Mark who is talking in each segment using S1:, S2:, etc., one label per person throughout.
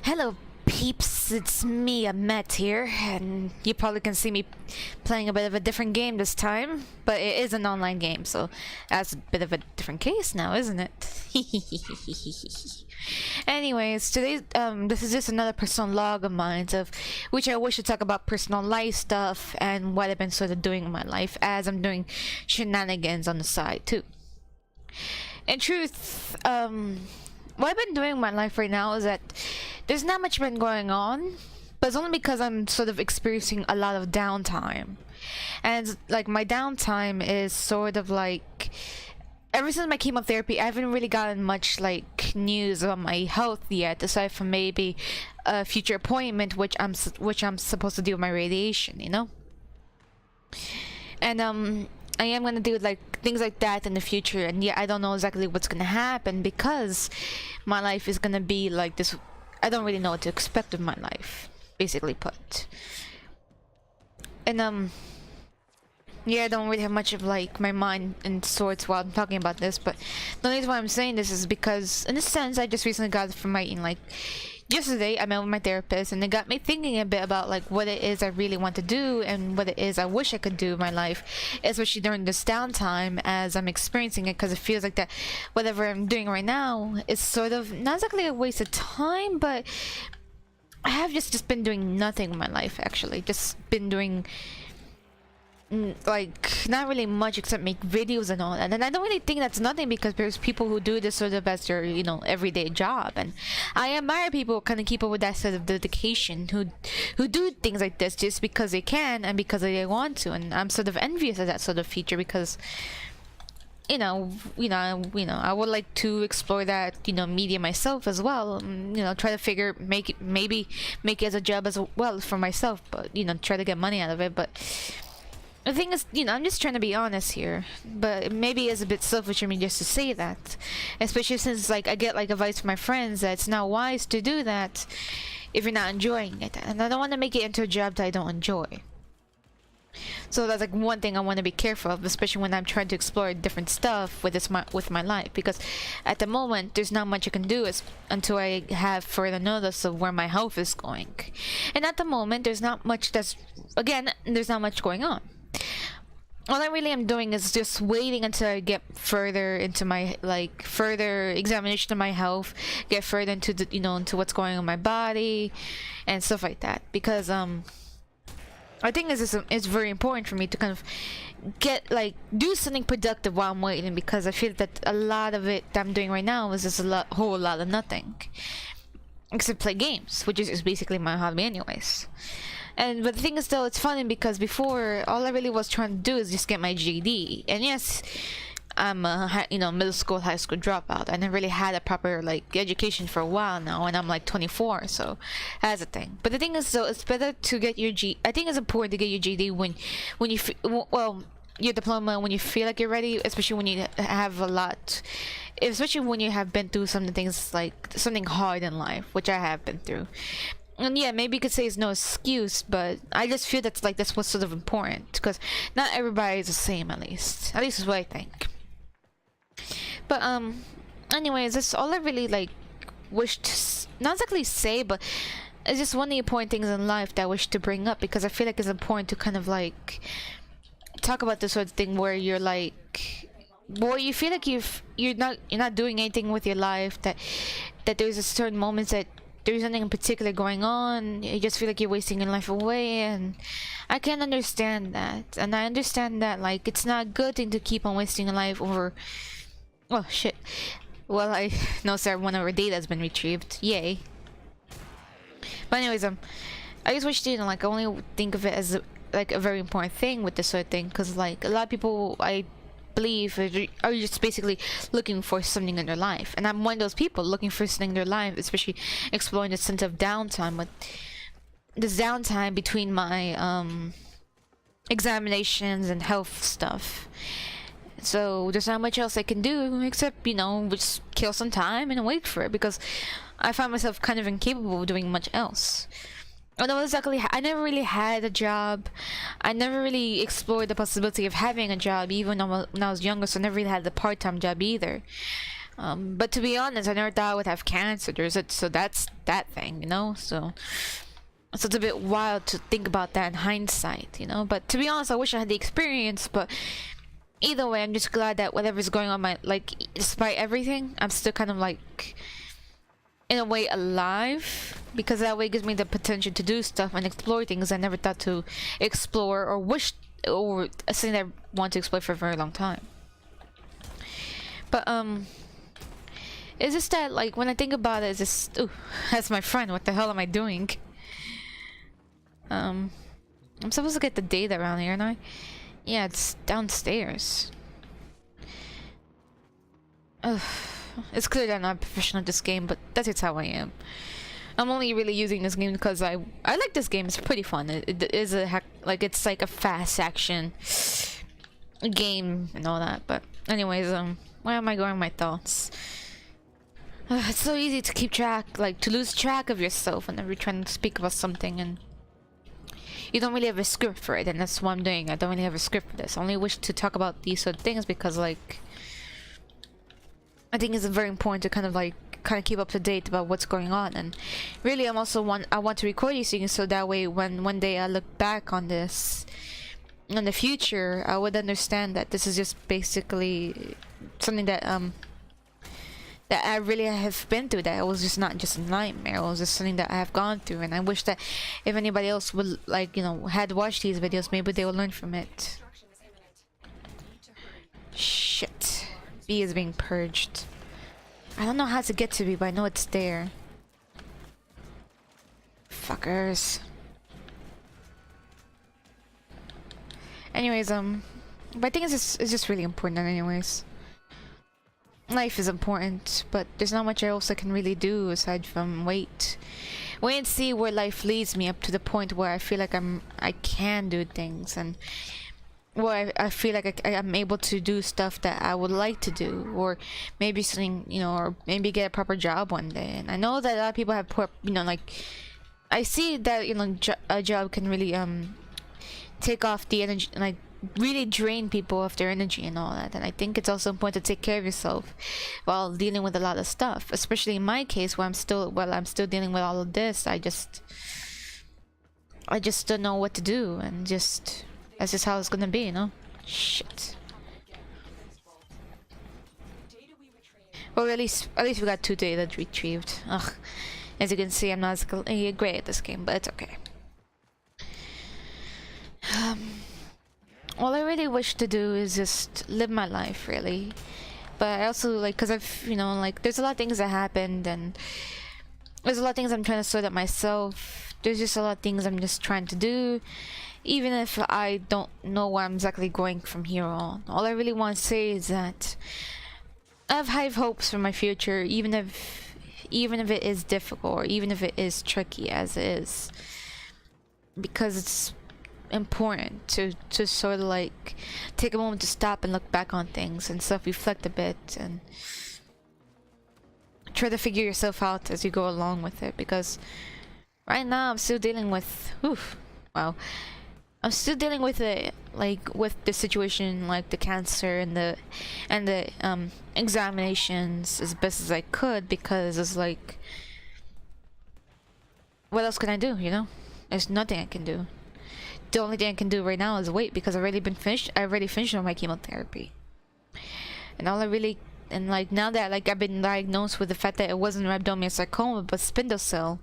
S1: Hello, peeps. It's me, Matt here, and you probably can see me playing a bit of a different game this time, but it is an online game, so that's a bit of a different case now, isn't it? Anyways, today, this is just another personal log of mine, of which I wish to talk about personal life stuff and what I've been sort of doing in my life as I'm doing shenanigans on the side too. In truth, what I've been doing in my life right now is that there's not much been going on, but it's only because I'm sort of experiencing a lot of downtime. And like my downtime is sort of like ever since my chemotherapy, I haven't really gotten much like news about my health yet, aside from maybe a future appointment which I'm supposed to do with my radiation, you know. And I am gonna do like things like that in the future, and yeah, I don't know exactly what's gonna happen because my life is gonna be like this. I don't really know what to expect of my life, basically put. And yeah, I don't really have much of like my mind in sorts while I'm talking about this, but the only reason why I'm saying this is because in a sense I just recently got it from my like yesterday I met with my therapist, and it got me thinking a bit about like what it is I really want to do and what it is I wish I could do in my life, especially during this downtime as I'm experiencing it, because it feels like that whatever I'm doing right now is sort of not exactly a waste of time, but I have just been doing nothing in my life, actually just been doing like not really much except make videos and all that. And I don't really think that's nothing, because there's people who do this sort of as their, you know, everyday job, and I admire people who kind of keep up with that sort of dedication, who do things like this just because they can and because they want to. And I'm sort of envious of that sort of feature, because you know, I would like to explore that, you know, media myself as well. You know, try to maybe make it as a job as well for myself, but you know, try to get money out of it. But the thing is, you know, I'm just trying to be honest here, but maybe it's a bit selfish of me just to say that, especially since like I get like advice from my friends that it's not wise to do that if you're not enjoying it, and I don't want to make it into a job that I don't enjoy. So that's like one thing I want to be careful of, especially when I'm trying to explore different stuff with my life, because at the moment there's not much I can do until I have further notice of where my health is going, and at the moment there's not much there's not much going on. All I really am doing is just waiting until I get further into my further examination of my health, get further into the, you know, into what's going on in my body and stuff like that, because I think it's very important for me to kind of do something productive while I'm waiting, because I feel that a lot of it that I'm doing right now is just whole lot of nothing except play games, which is basically my hobby anyways. But the thing is, though, it's funny because before all I really was trying to do is just get my GED, and yes, I'm a middle school, high school dropout. I never really had a proper like education for a while now, and I'm like 24, so that's a thing. But the thing is, though, it's better to get your I think it's important to get your GED when you your diploma when you feel like you're ready, especially when you have a lot, especially when you have been through some things like something hard in life, which I have been through. And yeah, maybe you could say it's no excuse, but I just feel that's what's sort of important, because not everybody is the same, at least is what I think. But anyways, that's all I really like wish to not exactly say, but it's just one of the important things in life that I wish to bring up, because I feel like it's important to kind of like talk about this sort of thing where you're like, boy, you feel like you're not doing anything with your life, that there's a certain moments that there's nothing in particular going on, you just feel like you're wasting your life away, and I can understand that, and I understand that like it's not a good thing to keep on wasting your life over. Oh shit. Well, I know, sir, one of our data has been retrieved. Yay. But anyways, I just wish, you know, like I only think of it as like a very important thing with this sort of thing, because like a lot of people, I believe, are just basically looking for something in their life, and I'm one of those people looking for something in their life, especially exploring the sense of downtime. With this downtime between my examinations and health stuff, so there's not much else I can do except, you know, just kill some time and wait for it, because I find myself kind of incapable of doing much else. Although exactly, I never really had a job. I never really explored the possibility of having a job, even when I was younger, so I never really had a part-time job either. But to be honest, I never thought I would have cancer. So that's that thing, you know. So it's a bit wild to think about that in hindsight, you know. But to be honest, I wish I had the experience. But either way, I'm just glad that whatever's going on, despite everything, I'm still kind of like, in a way, alive, because that way gives me the potential to do stuff and explore things I never thought to explore or wish, or something that I want to explore for a very long time. But it's just that, like, when I think about it, it's just, ooh, that's my friend. What the hell am I doing? I'm supposed to get the data around here, aren't I? Yeah, it's downstairs. Ugh. It's clear that I'm not a professional at this game, but that's just how I am. I'm only really using this game because I like this game. It's pretty fun. It is it's like a fast action game and all that. But anyways, where am I going with my thoughts? It's so easy to keep track, like to lose track of yourself whenever you're trying to speak about something and you don't really have a script for it, and that's what I'm doing. I don't really have a script for this. I only wish to talk about these sort of things because, like, I think it's very important to kind of keep up to date about what's going on. And really, I want to record these things so that way when one day I look back on this in the future, I would understand that this is just basically something that that I really have been through, that it was just not just a nightmare, it was just something that I have gone through. And I wish that if anybody else would, like, you know, had watched these videos, maybe they will learn from it. Shit. B is being purged. I don't know how to get to B, but I know it's there. Fuckers. Anyways, but I think it's just really important anyways. Life is important, but there's not much else I can really do aside from wait and see where life leads me up to the point where I feel like I can do things, and where I feel like I'm able to do stuff that I would like to do, or maybe something, you know, or maybe get a proper job one day. And I know that a lot of people have you know, like, I see that, you know, a job can really take off the energy, like really drain people of their energy and all that. And I think it's also important to take care of yourself while dealing with a lot of stuff, especially in my case where I'm still dealing with all of this. I just don't know what to do, and that's just how it's gonna be, you know. Shit. Well, at least we got 2 data retrieved. Ugh. As you can see, I'm not as great at this game, but it's okay. All I really wish to do is just live my life, really. But I also, like, because I've, you know, like, there's a lot of things that happened, and there's a lot of things I'm trying to sort out myself. There's just a lot of things I'm just trying to do, even if I don't know where I'm exactly going from here on. All I really want to say is that I have high hopes for my future, even if it is difficult, or even if it is tricky as it is, because it's important to sort of like take a moment to stop and look back on things and self-reflect a bit and try to figure yourself out as you go along with it. Because right now I'm still dealing with I'm still dealing with it, like with the situation, like the cancer and the examinations, as best as I could, because it's like, what else can I do, you know? There's nothing I can do. The only thing I can do right now is wait, because I already finished all my chemotherapy. And like now that, like, I've been diagnosed with the fact that it wasn't rhabdomyosarcoma but spindle cell,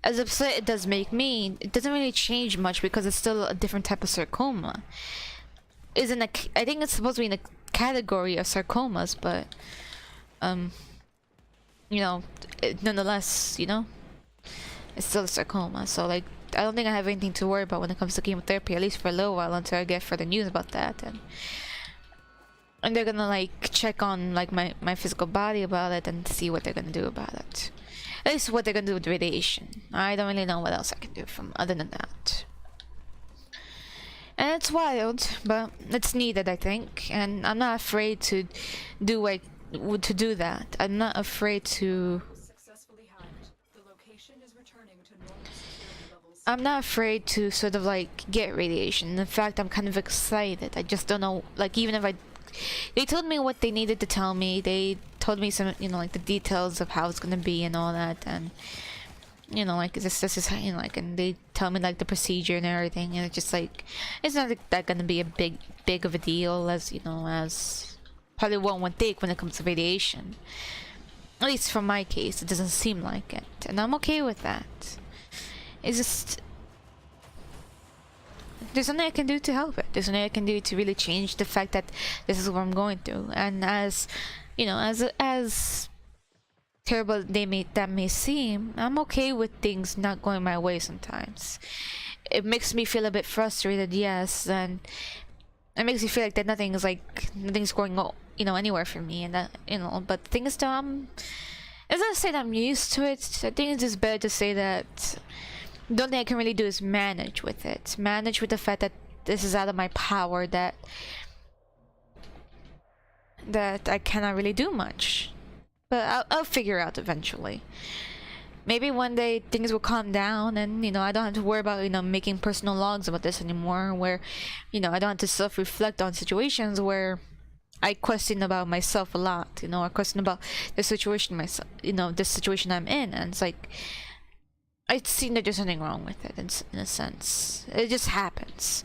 S1: as upset it does make me, it doesn't really change much because it's still a different type of sarcoma. I think it's supposed to be in a category of sarcomas, but you know, nonetheless, you know, it's still a sarcoma. So, like, I don't think I have anything to worry about when it comes to chemotherapy, at least for a little while, until I get further news about that. And they're gonna, like, check on, like, my physical body about it and see what they're gonna do about it. At least what they're gonna do with radiation. I don't really know what else I can do from other than that. And it's wild, but it's needed, I think. And I'm not afraid to do that. I'm not afraid to. I'm not afraid to sort of, like, get radiation. In fact, I'm kind of excited. I just don't know, like, even if they told me what they needed to tell me. They told me some, like the details of how it's gonna be and all that, and like this is how, like, and they tell me like the procedure and everything, and it's just like it's not like, that gonna be a big of a deal as as probably one would think when it comes to radiation. At least for my case, it doesn't seem like it, and I'm okay with that. It's just there's nothing I can do to help it. There's nothing I can do to really change the fact that this is what I'm going through. And as as terrible that may seem, I'm okay with things not going my way sometimes. It makes me feel a bit frustrated, yes, and it makes me feel like that nothing's going anywhere for me, and that but the thing is that as I said, I'm used to it. I think it's just better to say that the only thing I can really do is manage with it. Manage with the fact that this is out of my power, that I cannot really do much. But I'll figure out eventually. Maybe one day things will calm down, and I don't have to worry about making personal logs about this anymore, where I don't have to self-reflect on situations where I question about myself a lot. I question about the situation this situation I'm in, and it's like I seem that there's something wrong with it in a sense. It just happens.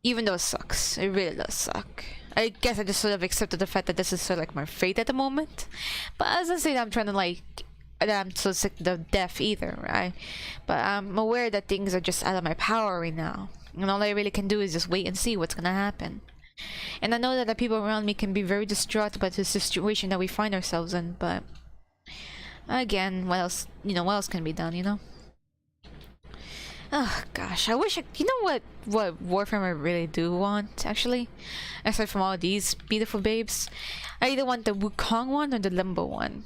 S1: Even though it sucks. It really does suck. I guess I just sort of accepted the fact that this is sort of like my fate at the moment. But as I say, I'm trying to that I'm so sick to death either, right? But I'm aware that things are just out of my power right now. And all I really can do is just wait and see what's gonna happen. And I know that the people around me can be very distraught about the situation that we find ourselves in, but again, what else can be done, Oh gosh, I wish what Warframe I really do want, actually, aside from all these beautiful babes. I either want the Wukong one or the Limbo one.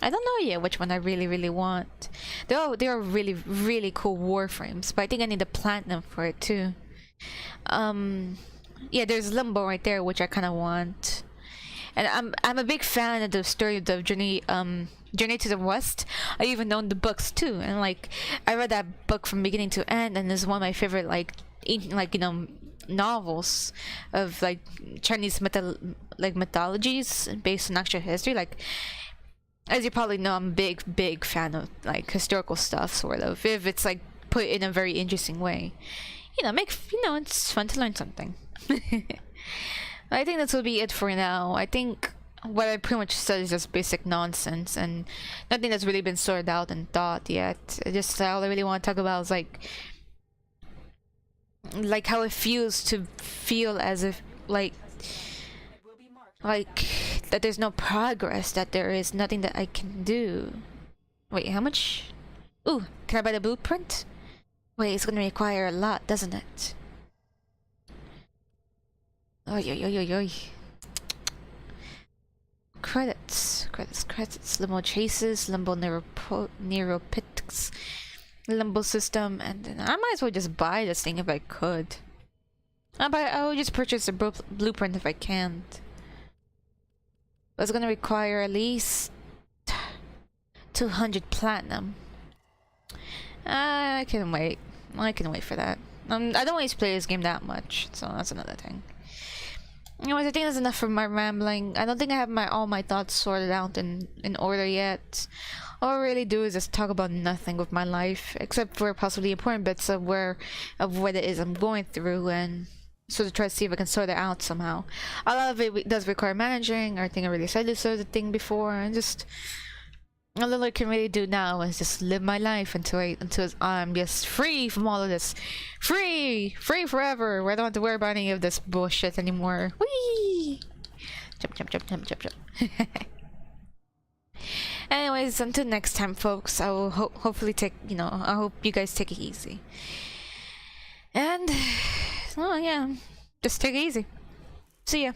S1: I don't know yet which one I really want. They are really cool Warframes, but I think I need the platinum for it too. Yeah, there's Limbo right there, which I kind of want. And I'm a big fan of the story of the Journey to the West. I even own the books too, and like I read that book from beginning to end, and it's one of my favorite novels of like Chinese mythologies based on actual history. Like, as you probably know, I'm a big fan of like historical stuff, sort of, if it's like put in a very interesting way. It's fun to learn something. I think that will be it for now. I think what I pretty much said is just basic nonsense and nothing that's really been sorted out and thought yet. Just all I really want to talk about is like how it feels to feel as if like that there's no progress, that there is nothing that I can do. Wait, how much? Ooh, can I buy the blueprint? Wait, it's gonna require a lot, doesn't it? Oy. Credits. Limbo chases, Limbo neuropitics, Limbo system, and then I might as well just buy this thing if I could. I will just purchase the blueprint if I can't. But it's gonna require at least 200 platinum. I can wait. I can wait for that. I don't always play this game that much, so that's another thing. Anyways, I think that's enough for my rambling. I don't think I have all my thoughts sorted out in order yet. All I really do is just talk about nothing with my life, except for possibly important bits of what it is I'm going through, and sort of try to see if I can sort it out somehow. A lot of it does require managing. I think I really said this sort of thing before, and just all I can really do now is just live my life until I'm just free from all of this. Free forever, where I don't have to worry about any of this bullshit anymore. Whee! Jump. Anyways, until next time, folks, I will hopefully I hope you guys take it easy. And, oh yeah, just take it easy. See ya.